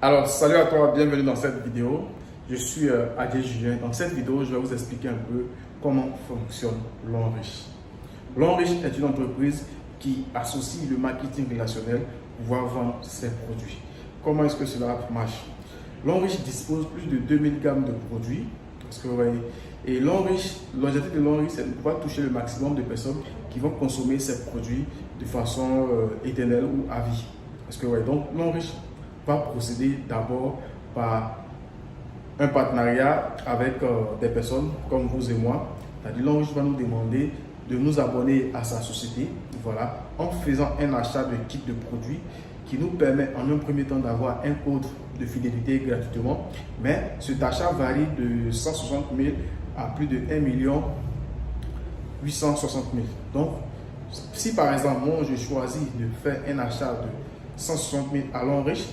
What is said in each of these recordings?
Alors, salut à toi, bienvenue dans cette vidéo. Je suis Adé Julien. Dans cette vidéo, je vais vous expliquer un peu comment fonctionne L'Enriche. L'Enriche est une entreprise qui associe le marketing relationnel pour pouvoir vendre ses produits. Comment est-ce que cela marche? L'Enriche dispose plus de 2000 gammes de produits. Parce que, ouais, et l'Enriche, l'objectif de l'Enriche, c'est de pouvoir toucher le maximum de personnes qui vont consommer ces produits de façon éternelle ou à vie. Parce que, ouais, donc, l'Enriche va procéder d'abord par un partenariat avec des personnes comme vous et moi. C'est-à-dire l'Enriche va nous demander de nous abonner à sa société, voilà, en faisant un achat de kit de produits qui nous permet en un premier temps d'avoir un code de fidélité gratuitement. Mais cet achat varie de 160 000 à plus de 1 860 000. Donc, si par exemple, moi je choisis de faire un achat de 160 000 à l'Enriche,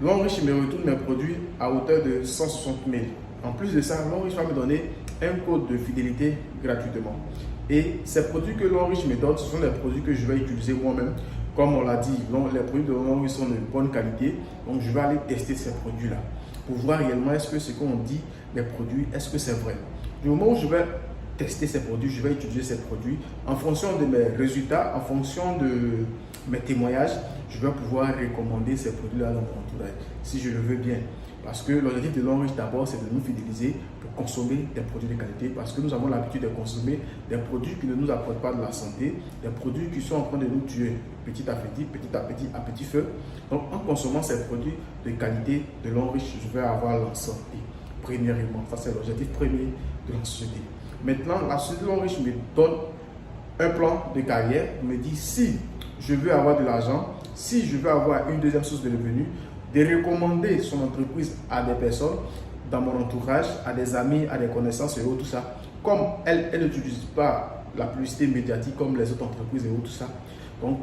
l'Enriche me retourne mes produits à hauteur de 160 000. En plus de ça, l'Enriche va me donner un code de fidélité gratuitement. Et ces produits que l'Enriche me donne, ce sont des produits que je vais utiliser moi-même. Comme on l'a dit, les produits de l'Enriche sont de bonne qualité. Donc, je vais aller tester ces produits-là pour voir réellement est-ce que ce qu'on dit, les produits, est-ce que c'est vrai. Du moment où je vais tester ces produits, je vais utiliser ces produits en fonction de mes résultats, en fonction de mes témoignages, je vais pouvoir recommander ces produits-là dans mon entourage, si je le veux bien. Parce que l'objectif de l'Enriche d'abord, c'est de nous fidéliser pour consommer des produits de qualité, parce que nous avons l'habitude de consommer des produits qui ne nous apportent pas de la santé, des produits qui sont en train de nous tuer petit à petit, à petit feu. Donc, en consommant ces produits de qualité de l'Enriche, je vais avoir la santé, premièrement. Ça, c'est l'objectif premier de la société. Maintenant, la société de l'Enriche me donne un plan de carrière, me dit si je veux avoir de l'argent, si je veux avoir une deuxième source de revenus, de recommander son entreprise à des personnes dans mon entourage, à des amis, à des connaissances et tout ça. Comme elle n'utilise pas la publicité médiatique comme les autres entreprises et tout ça. Donc,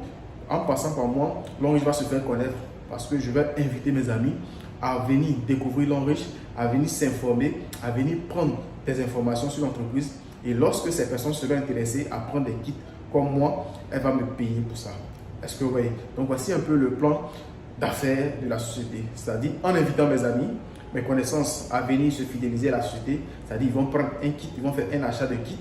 en passant par moi, l'Enriche va se faire connaître parce que je vais inviter mes amis à venir découvrir l'Enriche, à venir s'informer, à venir prendre des informations sur l'entreprise. Et lorsque ces personnes seraient intéressées à prendre des kits comme moi, elle va me payer pour ça. Est-ce que vous voyez? Donc, voici un peu le plan d'affaires de la société. C'est-à-dire, en invitant mes amis, mes connaissances à venir se fidéliser à la société, c'est-à-dire, ils vont prendre un kit, ils vont faire un achat de kit,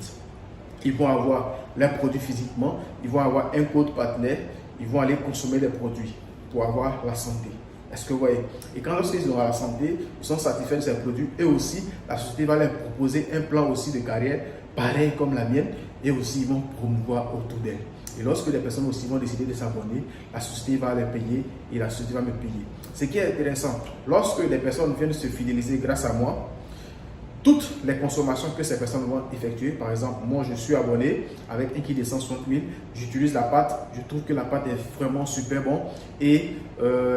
ils vont avoir leurs produits physiquement, ils vont avoir un code partenaire, ils vont aller consommer des produits pour avoir la santé. Est-ce que vous voyez? Et quand lorsqu'ils auront la santé, ils sont satisfaits de ces produits, et aussi, la société va leur proposer un plan aussi de carrière, pareil comme la mienne, et aussi ils vont promouvoir autour d'elle. Et lorsque les personnes aussi vont décider de s'abonner, la société va les payer et la société va me payer. Ce qui est intéressant, lorsque les personnes viennent se fidéliser grâce à moi, toutes les consommations que ces personnes vont effectuer, par exemple, moi je suis abonné avec un kit de 160 000, j'utilise la pâte, je trouve que la pâte est vraiment super bon et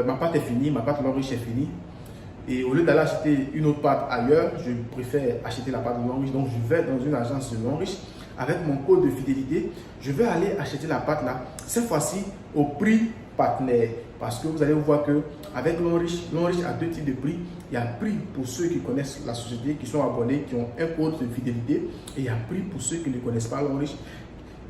ma pâte est finie, ma pâte l'Enriche est finie. Et au lieu d'aller acheter une autre pâte ailleurs, je préfère acheter la pâte de l'Enriche. Donc je vais dans une agence de l'Enriche avec mon code de fidélité. Je vais aller acheter la pâte là, cette fois-ci au prix partenaire. Parce que vous allez voir que avec l'Enriche a deux types de prix. Il y a prix pour ceux qui connaissent la société, qui sont abonnés, qui ont un code de fidélité. Et il y a prix pour ceux qui ne connaissent pas l'Enriche.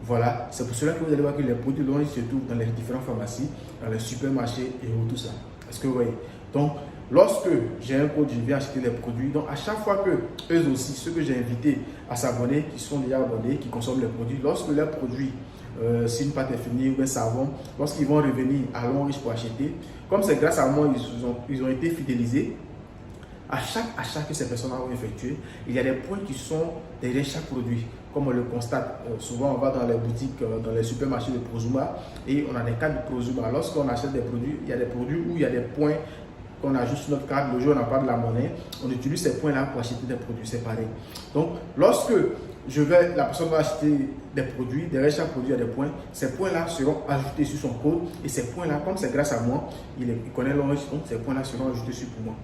Voilà, c'est pour cela que vous allez voir que les produits de l'Enriche se trouvent dans les différentes pharmacies, dans les supermarchés et tout ça. Est-ce que vous voyez? Donc, lorsque j'ai un code, je viens acheter les produits. Donc, à chaque fois que eux aussi, ceux que j'ai invités à s'abonner, qui sont déjà abonnés, qui consomment les produits, lorsque leurs produits, si une pâte est finie ou un savon, lorsqu'ils vont revenir à l'Enriche pour acheter, comme c'est grâce à moi, ils ont été fidélisés. À chaque achat que ces personnes ont effectué, il y a des points qui sont derrière chaque produit. Comme on le constate, souvent on va dans les boutiques, dans les supermarchés de Prosuma et on a des cartes de Prosuma. Lorsqu'on achète des produits, il y a des produits où il y a des points qu'on ajoute sur notre carte. Le jour où on n'a pas de la monnaie, on utilise ces points-là pour acheter des produits séparés. Donc, lorsque la personne va acheter des produits, derrière chaque produit, il y a des points. Ces points-là seront ajoutés sur son code. Et ces points-là, comme c'est grâce à moi, il connaît l'Enriche, donc ces points-là seront ajoutés sur pour moi.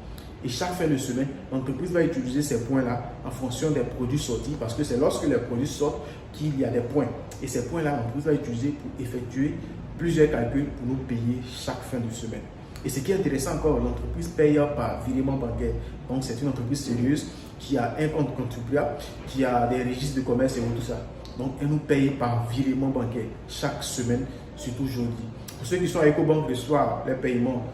Et chaque fin de semaine, l'entreprise va utiliser ces points-là en fonction des produits sortis, parce que c'est lorsque les produits sortent qu'il y a des points. Et ces points-là, l'entreprise va utiliser pour effectuer plusieurs calculs pour nous payer chaque fin de semaine. Et ce qui est intéressant encore, l'entreprise paye par virement bancaire. Donc, c'est une entreprise sérieuse qui a un compte contribuable, qui a des registres de commerce et tout ça. Donc, elle nous paye par virement bancaire chaque semaine, surtout jeudi. Pour ceux qui sont à EcoBank, le soir, les paiements